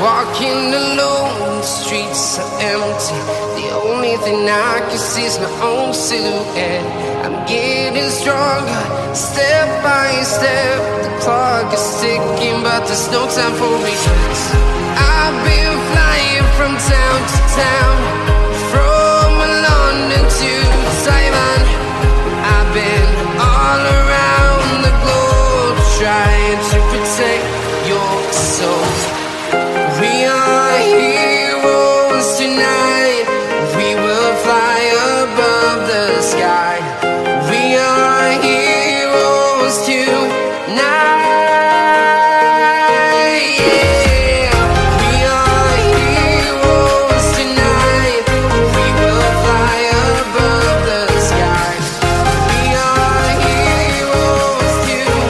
Walking alone, the streets are empty. The only thing I can see is my own silhouette. I'm getting stronger, step by step. The clock is ticking, but there's no time for regrets. I've been flying from town to town, from London to Taiwan. I've been all around the globe, trying to protect your soul. We are heroes tonight. We will fly above the sky. We are heroes tonight. Yeah. We are heroes tonight. We will fly above the sky. We are heroes tonight.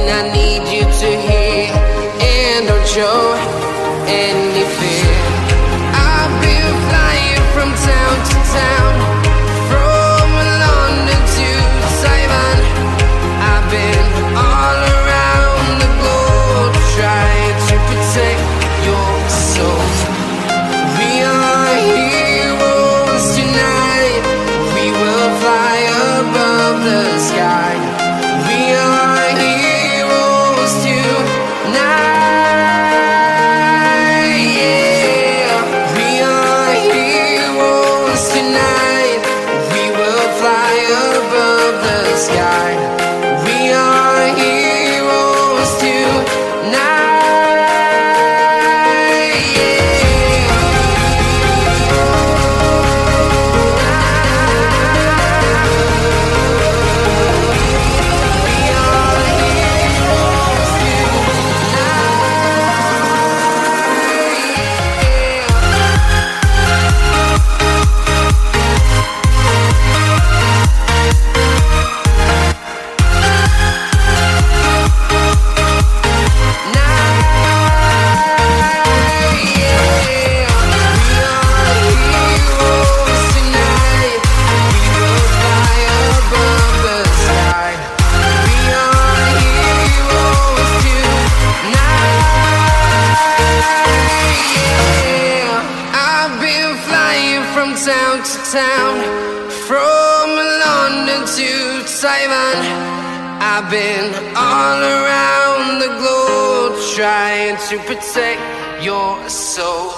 I need you to hear and don't show any fear. I've been flying from town to town, from London to Taiwan. I've been all around the globe, trying to protect your soul. We are heroes tonight. We will fly above the sky. We are heroes tonight. Yeah. We are heroes tonight. We will fly above the sky. We are heroes tonight. Town to town, from London to Taiwan. I've been all around the globe, trying to protect your soul.